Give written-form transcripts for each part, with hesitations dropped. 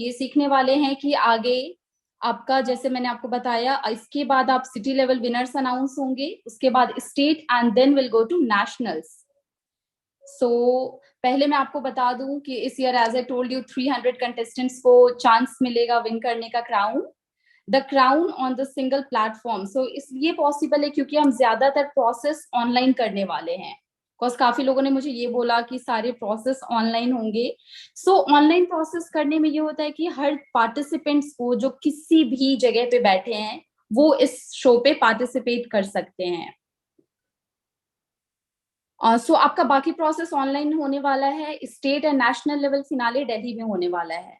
ये सीखने वाले हैं कि आगे आपका, जैसे मैंने आपको बताया, इसके बाद आप सिटी लेवल विनर्स अनाउंस होंगे, उसके बाद state and then will go to nationals. So पहले मैं आपको बता दूं कि इस year as I told you 300 contestants को चांस मिलेगा विन करने का crown, the crown on the single platform. So इसलिए पॉसिबल है क्योंकि हम ज्यादातर प्रोसेस ऑनलाइन करने वाले हैं। बिकॉज काफी लोगों ने मुझे ये बोला कि सारे प्रोसेस ऑनलाइन होंगे। सो ऑनलाइन प्रोसेस करने में ये होता है कि हर पार्टिसिपेंट्स को, जो किसी भी जगह पे बैठे हैं, वो इस शो पे पार्टिसिपेट कर सकते हैं। सो आपका बाकी प्रोसेस ऑनलाइन होने वाला है। State and national level finale Delhi में होने वाला है।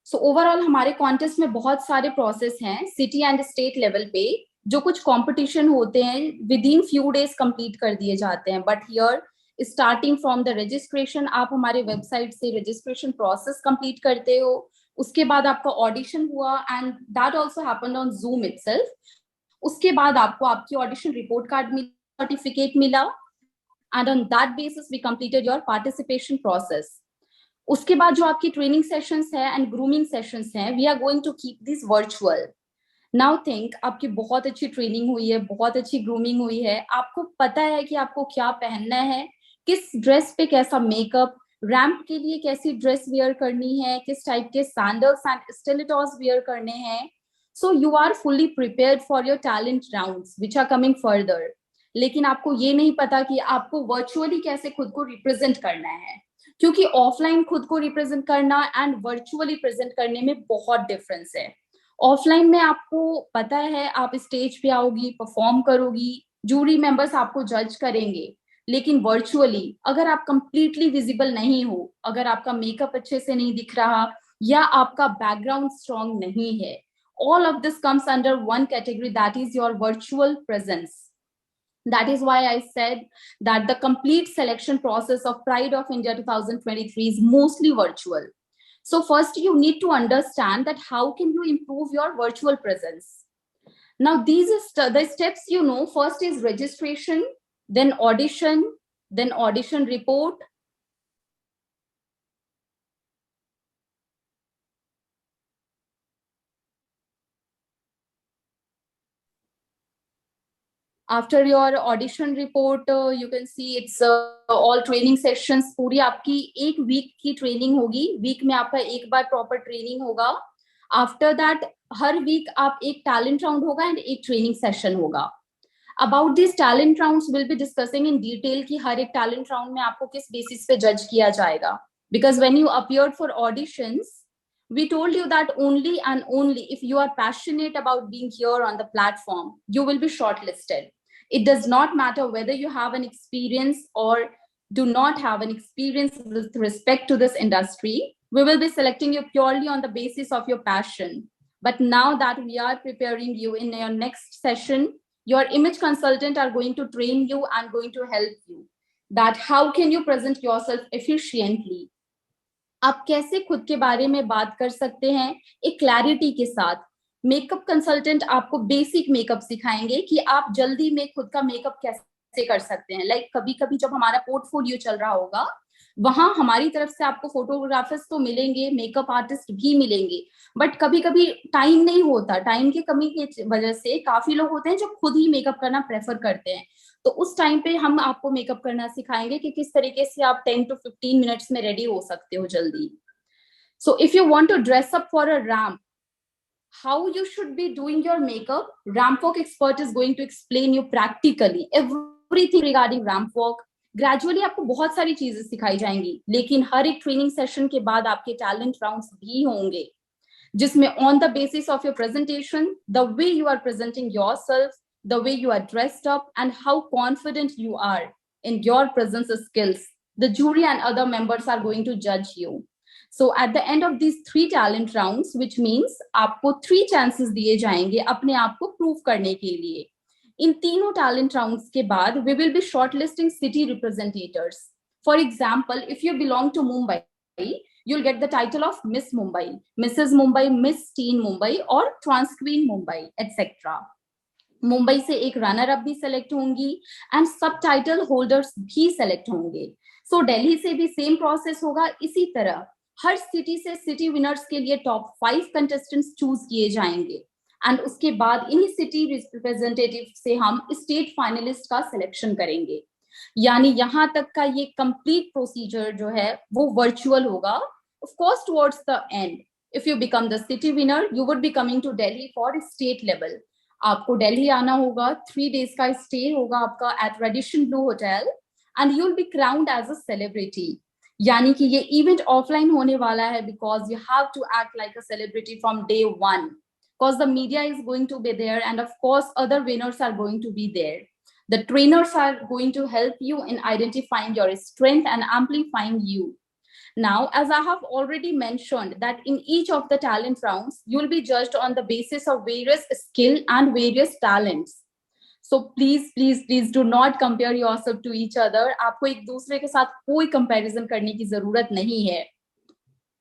सो ओवरऑल हमारे कॉन्टेस्ट में बहुत सारे प्रोसेस हैं सिटी एंड स्टेट लेवल पे। जो कुछ कंपटीशन होते हैं with in few days complete कर दिए जाते हैं, but here starting from the registration, आप हमारे वेबसाइट से रजिस्ट्रेशन प्रोसेस कंप्लीट करते हो, उसके बाद आपका ऑडिशन हुआ and that also happened on Zoom itself. उसके बाद आपको आपकी ऑडिशन रिपोर्ट कार्ड मिला, सर्टिफिकेट मिला, and on that basis we completed your participation process. उसके बाद जो आपकी ट्रेनिंग सेशंस है एंड ग्रूमिंग सेशंस हैं, we are going to keep this virtual. Now think, आपकी बहुत अच्छी ट्रेनिंग हुई है, बहुत अच्छी ग्रूमिंग हुई है, आपको पता है कि आपको क्या पहनना है, किस ड्रेस पे कैसा मेकअप, रैंप के लिए कैसी ड्रेस वेयर करनी है, किस टाइप के सैंडल्स एंड स्टिलेटोस वेयर करने हैं। So you are fully prepared for your talent rounds which are coming further. लेकिन आपको ये नहीं पता कि आपको वर्चुअली कैसे खुद को रिप्रेजेंट करना है, क्योंकि ऑफलाइन खुद को रिप्रेजेंट करना एंड वर्चुअली प्रेजेंट करने में बहुत डिफरेंस है। ऑफलाइन में आपको पता है, आप स्टेज पे आओगी, परफॉर्म करोगी, जूरी मेंबर्स आपको जज करेंगे। लेकिन वर्चुअली अगर आप कंप्लीटली विजिबल नहीं हो, अगर आपका मेकअप अच्छे से नहीं दिख रहा, या आपका बैकग्राउंड स्ट्रांग नहीं है, all of this comes under one category, that is your virtual presence. That is why I said that the complete selection process of Pride of India 2023 is mostly virtual. So first you need to understand that how can you improve your virtual presence. Now these are the steps, you know. First is registration, then audition report. After your audition report, you can see it's all training sessions. पूरी आपकी एक week की training होगी, week में आपका एक बार proper training होगा। After that her week आप एक टैलेंट राउंड होगा एंड एक ट्रेनिंग सेशन होगा। About this talent rounds will be discussing in detail कि हर एक टैलेंट राउंड में आपको किस बेसिस पे जज किया जाएगा। Because when you appeared for auditions, we told you that only and only if you are passionate about being here on the platform, you will be shortlisted. It does not matter whether you have an experience or do not have an experience with respect to this industry. We will be selecting you purely on the basis of your passion. But now that we are preparing you in your next session, your image consultant are going to train you and going to help you that how can you present yourself efficiently. आप कैसे खुद के बारे में बात कर सकते हैं एक क्लैरिटी के साथ। मेकअप कंसल्टेंट आपको बेसिक मेकअप सिखाएंगे कि आप जल्दी में खुद का मेकअप कैसे कर सकते हैं। लाइक कभी कभी जब हमारा पोर्टफोलियो चल रहा होगा, वहां हमारी तरफ से आपको फोटोग्राफर्स तो मिलेंगे, मेकअप आर्टिस्ट भी मिलेंगे, बट कभी कभी टाइम नहीं होता। टाइम की कमी की वजह से काफी लोग होते हैं जो खुद ही मेकअप करना प्रेफर करते हैं। तो उस टाइम पे हम आपको मेकअप करना सिखाएंगे कि किस तरीके से आप 10 to 15 मिनट्स में रेडी हो सकते हो जल्दी। So if you want to dress up for a ramp, how you should be doing your makeup, ramp walk expert is going to explain you practically everything regarding ramp walk. Gradually आपको बहुत सारी चीजें सिखाई जाएंगी, लेकिन हर एक training session के बाद आपके टैलेंट राउंड्स भी होंगे, जिसमें on the basis of your presentation, the way you are presenting yourself, the way you are dressed up, and how confident you are in your presence skills, the jury and other members are going to judge you. So at the end of these 3 talent rounds, which means आपको 3 chances दिए जाएंगे अपने आप को prove करने के लिए। इन तीनों talent rounds के बाद we will be shortlisting city representatives. For example, if you belong to Mumbai, you'll get the title of Miss Mumbai, Mrs. Mumbai, Miss Teen Mumbai, or Trans Queen Mumbai, etc. Mumbai से एक runner up भी select होंगी and सब title holders भी select होंगे। सो दिल्ली से भी same process होगा। इसी तरह हर सिटी से सिटी विनर्स के लिए टॉप 5 कंटेस्टेंट्स चूज किए जाएंगे एंड उसके बाद इन्हीं सिटी रिप्रेजेंटेटिव से हम स्टेट फाइनलिस्ट का सिलेक्शन करेंगे। यानी यहां तक का ये कंप्लीट प्रोसीजर जो है वो वर्चुअल होगा। Of course towards the end if you become the city winner you would be coming to Delhi for state level. आपको दिल्ली आना होगा, 3 days का स्टे होगा आपका at Radisson Blu hotel and you will be crowned as a celebrity. यानी कि ये event offline होने वाला है because you have to act like a celebrity from day 1 because the media is going to be there and of course other winners are going to be there. The trainers are going to help you in identifying your strength and amplifying you. Now, as I have already mentioned that in each of the talent rounds, you will be judged on the basis of various skill and various talents. So please do not compare yourself to each other. आपको एक दूसरे के साथ कोई comparison करने की जरूरत नहीं है।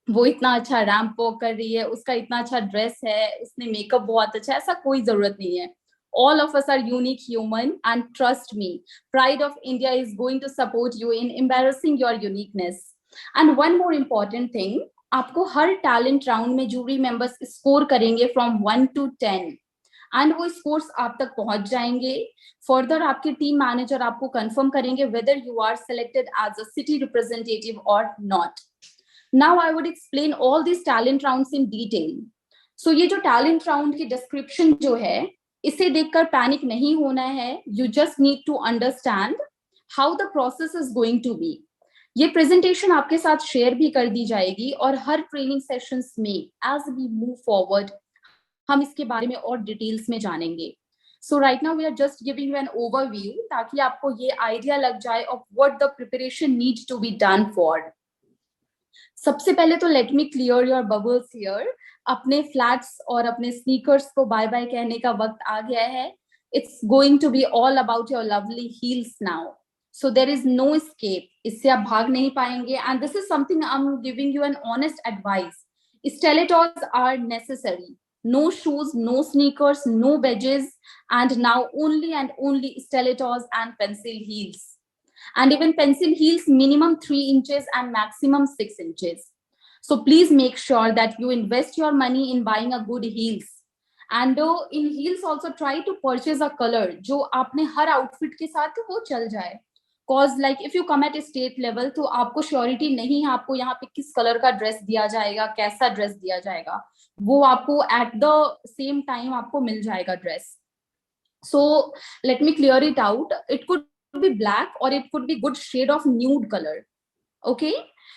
वो इतना अच्छा रैंप वॉक कर रही है, उसका इतना अच्छा ड्रेस है, उसने मेकअप बहुत अच्छा है, ऐसा कोई जरूरत नहीं है। All of us are unique human and trust me, Pride of India is going to support you in embarrassing your uniqueness. And one more important thing, आपको हर टैलेंट राउंड में जूरी मेंबर्स स्कोर करेंगे from 1 to 10 and वो scores आप तक पहुंच जाएंगे। Further आपके टीम मैनेजर आपको कंफर्म करेंगे whether you are selected as a city representative और not. Now I would explain all these talent rounds in detail. So ये जो talent round की description जो है, इसे देखकर पैनिक नहीं होना है। You just need to understand how the process is going to be. ये प्रेजेंटेशन आपके साथ शेयर भी कर दी जाएगी और हर ट्रेनिंग सेशंस में as we move forward हम इसके बारे में और डिटेल्स में जानेंगे। So right now we are just giving you an overview ताकि आपको ये आइडिया लग जाए of what the preparation needs to be done for. सबसे पहले तो let me clear your bubbles here. अपने फ्लैट्स और अपने स्नीकर्स को बाय बाय कहने का वक्त आ गया है। It's going to be all about your lovely heels now, so there is no escape. इससे आप भाग नहीं पाएंगे and this is something I am giving you an honest advice. Stilettos are necessary, no shoes, no sneakers, no wedges, and now only stilettos and pencil heels. And even pencil heels minimum 3 inches and maximum 6 inches. So please make sure that you invest your money in buying a good heels. And in heels also try to purchase a color जो आपने हर outfit के साथ वो चल जाए। Cause like if you come at a state level तो आपको surety नहीं है आपको यहाँ पे किस कलर का ड्रेस दिया जाएगा, कैसा ड्रेस दिया जाएगा, वो आपको एट द सेम टाइम आपको मिल जाएगा dress. So let me clear it out. It could be black or it could be good shade of nude color. Okay,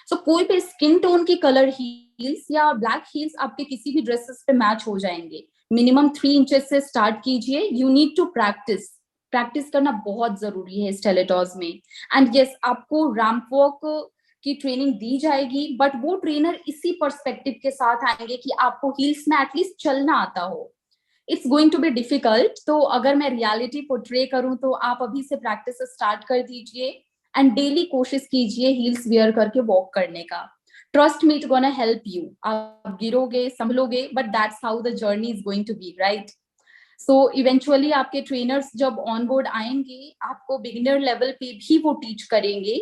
so कोई भी स्किन टोन की कलर हील्स या ब्लैक हील्स आपके किसी भी dresses पे मैच हो जाएंगे। मिनिमम 3 इंचेस से स्टार्ट कीजिए। यू नीड टू प्रैक्टिस करना बहुत जरूरी है स्टेलेटॉस में। एंड यस आपको रैंप वॉक की ट्रेनिंग दी जाएगी बट वो ट्रेनर इसी पर्सपेक्टिव के साथ आएंगे कि आपको हील्स में एटलीस्ट चलना आता हो। It's going to be difficult, तो अगर मैं रियलिटी पोर्ट्रे करूं तो आप अभी से प्रैक्टिस स्टार्ट कर दीजिए एंड डेली कोशिश कीजिए हील्स वेयर करके वॉक करने का। Trust me, it gonna help you. आप गिरोगे, संभलोगे, but that's how the journey is going to be, right? So eventually आपके ट्रेनर्स जब ऑन बोर्ड आएंगे आपको बिगिनर लेवल पे भी वो टीच करेंगे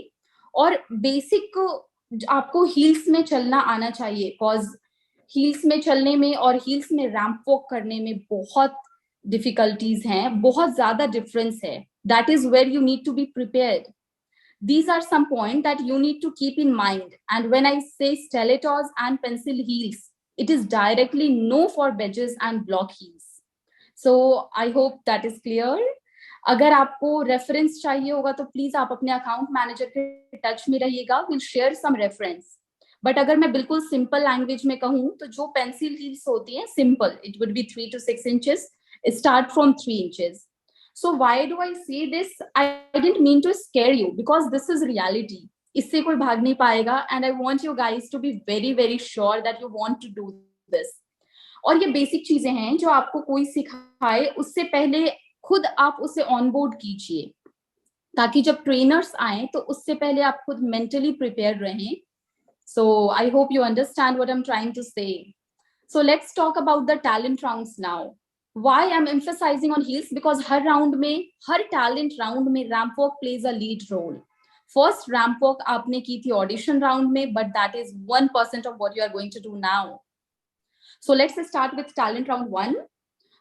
और बेसिक आपको हील्स में चलना आना चाहिए। कॉज हील्स में चलने में और हील्स में रैंप वॉक करने में बहुत डिफिकल्टीज हैं, बहुत ज्यादा डिफरेंस है। That is where you need to be prepared. These are some points that you need to keep in mind. And when I say stilettos and pencil heels, it is directly no for wedges and block heels. So I hope that is clear. अगर आपको reference चाहिए होगा तो please आप अपने account manager के touch में रहिएगा। Will share some reference. But अगर मैं बिल्कुल सिंपल लैंग्वेज में कहूँ तो जो पेंसिल हील्स होती हैं simple, it would B 3 to 6 inches, start from 3 inches. So why do I say this? I didn't mean to scare you because this is reality. इससे कोई भाग नहीं पाएगा and I want you guys to be very very sure that you want to do this. और ये basic चीजें हैं जो आपको कोई सिखाए उससे पहले खुद आप उसे ऑनबोर्ड कीजिए ताकि जब ट्रेनर्स आए तो उससे पहले आप खुद मेंटली प्रिपेयर रहें। So I hope you understand what I'm trying to say. So let's talk about the talent rounds now. Why I'm emphasizing on heels? Because हर राउंड में, हर टैलेंट राउंड में ramp walk plays a lead role. First ramp walk आपने की थी audition round में, but that is 1% of what you are going to do now. So let's start with talent round 1.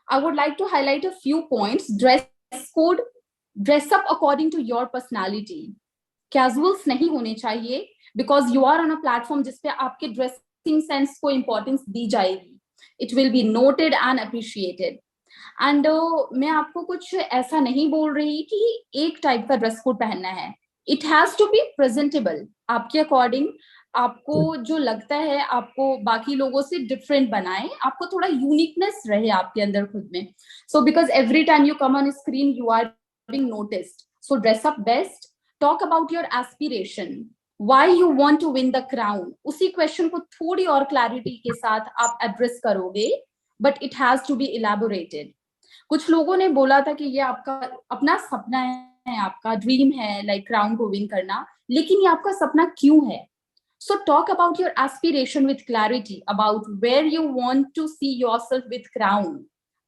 I would like to highlight a few points. Dress code, dress up according to your personality. Casuals नहीं होने चाहिए, because you are on a platform जिसपे आपके dressing sense को importance दी जाएगी. It will be noted and appreciated. And मैं आपको कुछ ऐसा नहीं बोल रही कि एक टाइप का ड्रेस कोड पहनना है. It has to be presentable. आपके अकॉर्डिंग आपको जो लगता है आपको बाकी लोगों से डिफरेंट बनाए, आपको थोड़ा यूनिकनेस रहे आपके अंदर खुद में. So because every time you come on screen you are being noticed. So dress up best. Talk about your aspiration, why you want to win the crown. उसी क्वेश्चन को थोड़ी और क्लैरिटी के साथ आप एड्रेस करोगे, but it has to be elaborated. कुछ लोगों ने बोला था कि ये आपका अपना सपना है, आपका ड्रीम है लाइक क्राउन को विन करना, लेकिन ये आपका सपना क्यों है? So talk about your aspiration with clarity about where you want to see yourself with crown.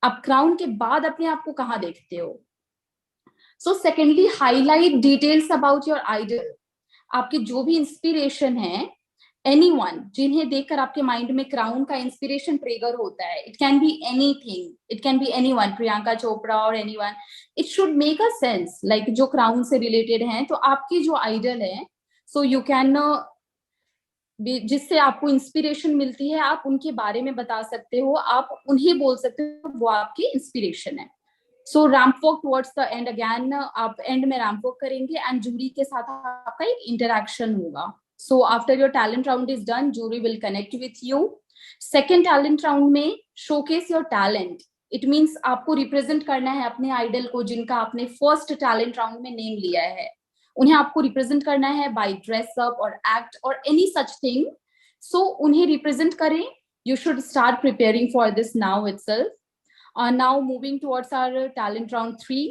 आप crown के बाद अपने आप को कहाँ देखते हो? So secondly, highlight details about your idol. आपके जो भी इंस्पिरेशन है, anyone जिन्हें देखकर आपके माइंड में क्राउन का इंस्पिरेशन ट्रिगर होता है. It can be anything. It can be anyone. Priyanka Chopra और anyone. It should make a sense. Like जो क्राउन से रिलेटेड हैं, तो आपकी जो आइडल है, so you can जिससे आपको इंस्पिरेशन मिलती है, आप उनके बारे में बता सकते हो, आप उन्हें बोल सकते हो, वो आपकी इंस्पिरेशन है. So ramp walk towards the end. Again आप एंड में रैंप वॉक करेंगे एंड जूरी के साथ आपका एक इंटरेक्शन होगा. So after your talent round is done, jury will connect with you. Second talent round में showcase your talent. It means आपको रिप्रेजेंट करना है अपने आइडल को, जिनका आपने फर्स्ट टैलेंट राउंड में नेम लिया है. उन्हें आपको रिप्रेजेंट करना है बाय ड्रेस अप और एक्ट और एनी सच थिंग. सो उन्हें रिप्रेजेंट करें. You should start preparing for this now itself. Now moving towards our talent round 3,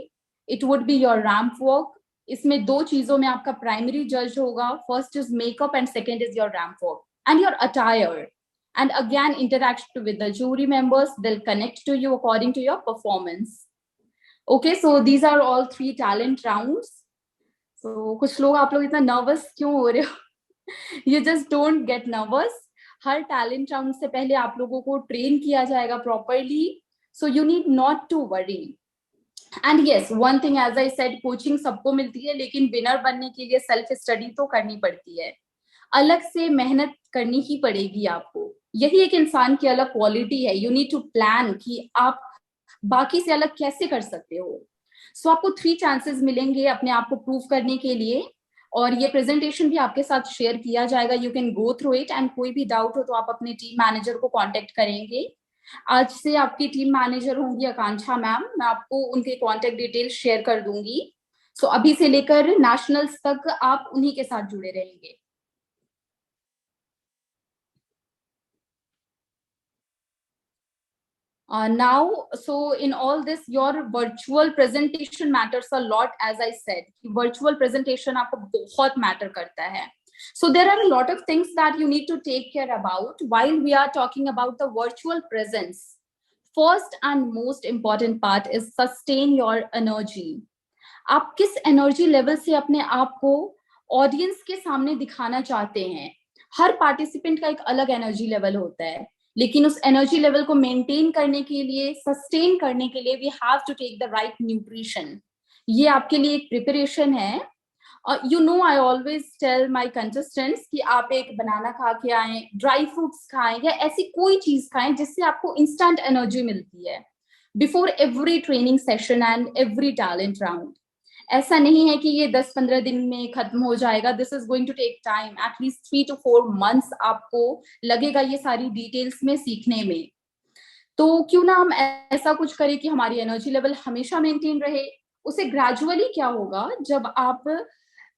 it would be your ramp walk. इसमें दो चीजों में आपका प्राइमरी जज होगा. First is makeup and second is your ramp walk and your attire. And again, interact with the jury members. They'll connect to you according to your performance. Okay, so these are all 3 talent rounds. So कुछ लोग आप लोग इतना nervous क्यों हो रहे हो? You just don't get nervous. Her talent round से पहले आप लोगों को ट्रेन किया जाएगा properly. So you need not to worry. And yes, one thing as I said, coaching सबको मिलती है, लेकिन विनर बनने के लिए सेल्फ स्टडी तो करनी पड़ती है. अलग से मेहनत करनी ही पड़ेगी आपको. यही एक इंसान की अलग क्वालिटी है. यू नीड टू प्लान कि आप बाकी से अलग कैसे कर सकते हो. सो आपको 3 चांसेस मिलेंगे अपने आप को प्रूव करने के लिए, और ये प्रेजेंटेशन भी आपके साथ शेयर किया जाएगा. You can go through it and कोई भी डाउट हो तो आप अपने टीम मैनेजर को कांटेक्ट करेंगे. आज से आपकी टीम मैनेजर होंगी आकांक्षा मैम. मैं आपको उनके कांटेक्ट डिटेल्स शेयर कर दूंगी. सो अभी से लेकर नेशनल्स तक आप उन्हीं के साथ जुड़े रहेंगे. Now, so in all this, your virtual presentation matters a lot. As I said, virtual presentation आपको बहुत matter करता है. So there are a lot of things that you need to take care about while we are talking about the virtual presence. First and most important part is sustain your energy. आप किस energy level से अपने आप को audience के सामने दिखाना चाहते हैं. हर participant का एक अलग energy level होता है, लेकिन उस एनर्जी लेवल को मेंटेन करने के लिए, सस्टेन करने के लिए, we have to take the right nutrition. ये आपके लिए एक प्रिपरेशन है. You know, I always tell my contestants कि आप एक बनाना खा के आए, ड्राई फ्रूट्स खाएं, या ऐसी कोई चीज खाएं जिससे आपको इंस्टेंट एनर्जी मिलती है before every training session and every talent round. ऐसा नहीं है कि ये 10-15 दिन में खत्म हो जाएगा. This is going to take time, at least 3 to 4 months आपको लगेगा ये सारी डिटेल्स में सीखने में. तो क्यों ना हम ऐसा कुछ करें कि हमारी एनर्जी लेवल हमेशा मेंटेन रहे. उसे ग्रेजुअली क्या होगा जब आप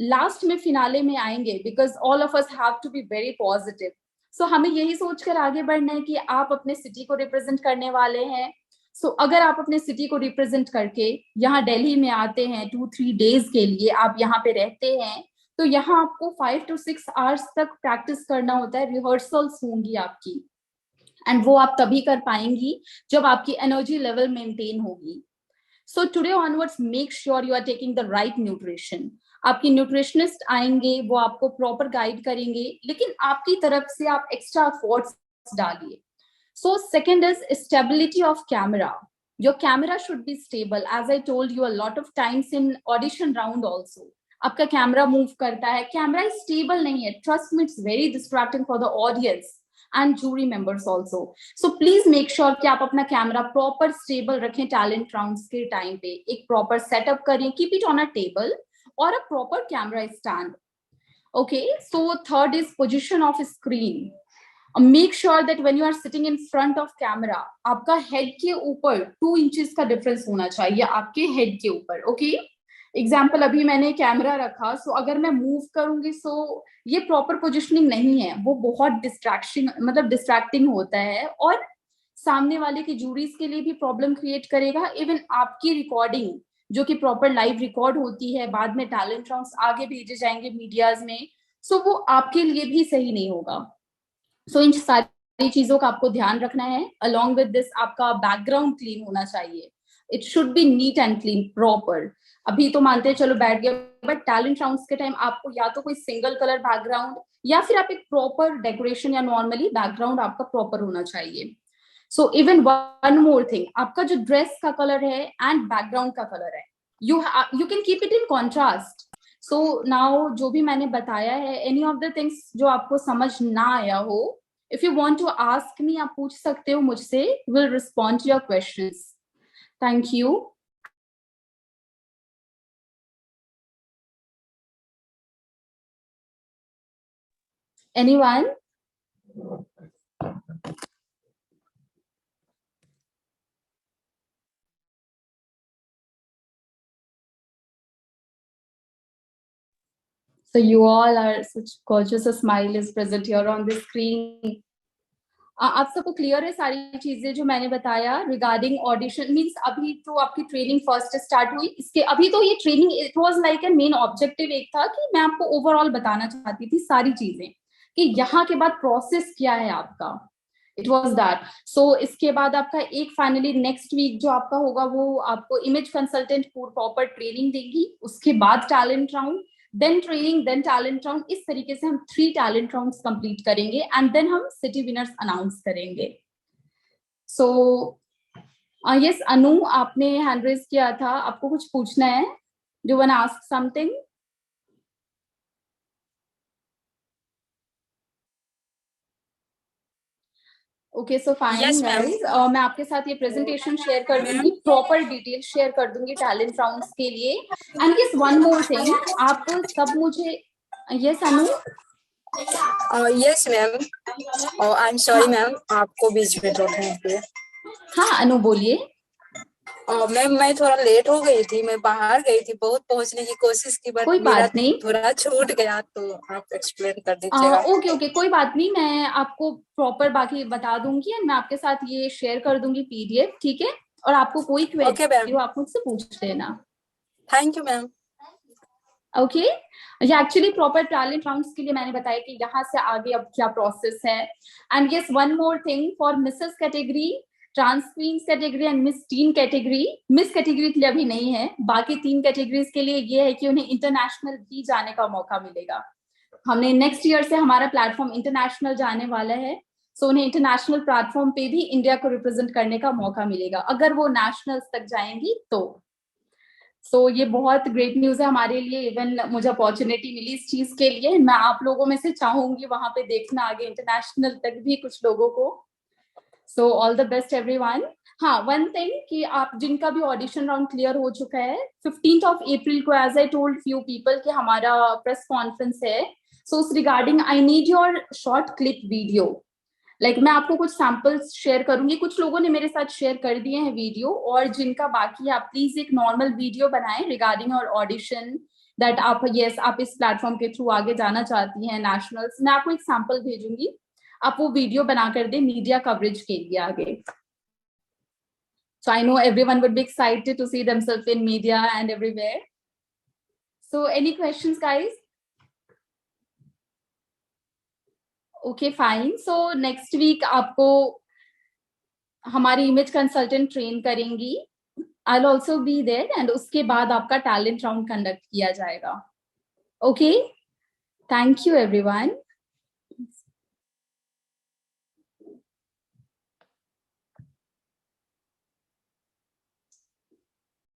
लास्ट में फिनाले में आएंगे, because all of us have to be very positive. So हमें यही सोचकर आगे बढ़ना है कि आप अपने सिटी को रिप्रेजेंट करने वाले हैं. सो अगर आप अपने सिटी को रिप्रेजेंट करके यहाँ दिल्ली में आते हैं 2-3 days के लिए, आप यहाँ पे रहते हैं, तो यहाँ आपको 5 to 6 hours तक प्रैक्टिस करना होता है. रिहर्सल्स होंगी आपकी, एंड वो आप तभी कर पाएंगी जब आपकी एनर्जी लेवल मेंटेन होगी. So today onwards, make sure you are taking the right nutrition. आपकी न्यूट्रिशनिस्ट आएंगे, वो आपको प्रॉपर गाइड करेंगे, लेकिन आपकी तरफ से आप एक्स्ट्रा एफर्ट्स डालिए. So second is stability of camera. Your camera should be stable. As I told you a lot of times in audition round also, आपका कैमरा मूव करता है, कैमरा स्टेबल नहीं है. Trust me, it's very distracting for the audience and jury members also. So please make sure कि आप अपना camera proper stable रखें. Talent rounds के टाइम पे एक प्रॉपर सेटअप करें, keep it on a table और a proper camera stand. Okay, so third is position of screen. Make sure that when you are sitting in front of camera, आपका head के ऊपर 2 inches का difference होना चाहिए आपके head के ऊपर. ओके, एग्जाम्पल अभी मैंने कैमरा रखा, सो अगर मैं मूव करूंगी, सो ये प्रॉपर पोजिशनिंग नहीं है, वो बहुत डिस्ट्रैक्शन मतलब डिस्ट्रैक्टिंग होता है और सामने वाले की जूरीज के लिए भी प्रॉब्लम क्रिएट करेगा. इवन आपकी रिकॉर्डिंग जो कि प्रॉपर लाइव रिकॉर्ड होती है, बाद में टैलेंट राउंड्स आगे भेजे जाएंगे मीडियाज में, सो वो आपके लिए भी सही नहीं होगा. सो इन सारी चीजों का आपको ध्यान रखना है. अलॉन्ग विद दिस आपका बैकग्राउंड क्लीन होना चाहिए. It should be neat and clean proper. अभी तो मानते हैं चलो बैठ गया, बट टैलेंट राउंड्स के टाइम आपको या तो कोई सिंगल कलर बैकग्राउंड या फिर आप एक प्रॉपर डेकोरेशन या नॉर्मली बैकग्राउंड आपका प्रॉपर होना चाहिए. So even one more thing, आपका जो ड्रेस का कलर है एंड बैकग्राउंड का कलर है, you can keep it in contrast. So now जो भी मैंने बताया है, एनी ऑफ द थिंग्स जो आपको समझ ना आया हो, if you want to ask me, आप पूछ सकते हो मुझसे. Will respond to your questions. Thank you. Anyone? So you all are such gorgeous. A smile is present here on the screen. आप सबको क्लियर है सारी चीजें जो मैंने बताया रिगार्डिंग ऑडिशन? मींस अभी तो आपकी ट्रेनिंग फर्स्ट स्टार्ट हुई, इसके अभी तो ये training it was like a main objective एक था कि मैं आपको ओवरऑल बताना चाहती थी सारी चीजें कि यहाँ के बाद प्रोसेस क्या है आपका. It was that. सो इसके बाद आपका एक फाइनली नेक्स्ट वीक जो आपका होगा, वो आपको इमेज कंसल्टेंट प्रॉपर ट्रेनिंग देगी. उसके बाद talent round, then training, then talent round. इस तरीके से हम 3 टैलेंट राउंड्स कंप्लीट करेंगे एंड देन हम सिटी विनर्स अनाउंस करेंगे. सो यस अनु, आपने हैंड रेज किया था, आपको कुछ पूछना है? Do want ask something? Okay, so fine guys, मैं आपके साथ ये प्रेजेंटेशन शेयर कर दूंगी, प्रॉपर डिटेल शेयर कर दूंगी टैलेंट राउंड्स के लिए. And yes one more thing, आप सब मुझे, yes Anu? Yes ma'am. I am sorry ma'am, आपको बीच में रोकने के लिए. हाँ अनु बोलिए. मैम मैं थोड़ा लेट हो गई थी, मैं बाहर गई थी, बहुत पहुंचने की कोशिश की, बट कोई मेरा बात नहीं, थोड़ा छूट गया, तो आप एक्सप्लेन कर दीजिएगा. ओके ओके, कोई बात नहीं, मैं आपको प्रॉपर बाकी बता दूंगी एंड मैं आपके साथ ये शेयर कर दूंगी पीडीएफ. ठीक है, और आपको कोई क्वेरी हो आप मुझसे पूछ लेना. Thank you ma'am. ओके, ये एक्चुअली प्रॉपर टैलेंट राउंड्स के लिए मैंने बताया कि यहाँ से आगे अब क्या प्रोसेस है. And yes one more thing, for Mrs category, trans queens category and miss teen category, miss category के लिए अभी नहीं है, बाकी 3 कैटेगरीज के लिए ये है कि उन्हें इंटरनेशनल भी जाने का मौका मिलेगा. हमने नेक्स्ट ईयर से हमारा प्लेटफॉर्म इंटरनेशनल जाने वाला है. सो उन्हें इंटरनेशनल प्लेटफॉर्म पे भी इंडिया को रिप्रेजेंट करने का मौका मिलेगा अगर वो नेशनल्स तक जाएंगी तो. सो ये बहुत ग्रेट न्यूज है हमारे लिए. इवन मुझे अपॉर्चुनिटी मिली इस चीज के लिए. मैं आप लोगों में से चाहूंगी वहां पे देखना आगे इंटरनेशनल तक भी कुछ लोगों को. So all the best everyone. हाँ, वन थिंग कि आप जिनका भी ऑडिशन राउंड क्लियर हो चुका है, 15th of April को, as I told few people, कि हमारा प्रेस कॉन्फ्रेंस है. सो उस regarding I need your short clip video. Like मैं आपको कुछ सैंपल्स शेयर करूंगी, कुछ लोगों ने मेरे साथ शेयर कर दिए हैं वीडियो, और जिनका बाकी है आप प्लीज एक नॉर्मल वीडियो बनाएं रिगार्डिंग और ऑडिशन, दैट आप यस आप इस प्लेटफॉर्म के थ्रू आगे जाना चाहती हैं नेशनल्स. मैं आपको एक सैंपल भेजूंगी, आप वो वीडियो बना कर दे मीडिया कवरेज के लिए आगे. So I know everyone would be excited to see themselves in media and everywhere. So any questions, guys? Okay, fine. So next week आपको हमारी इमेज कंसल्टेंट ट्रेन करेंगी. I'll also be there and उसके बाद आपका talent round conduct किया जाएगा. Okay, thank you everyone.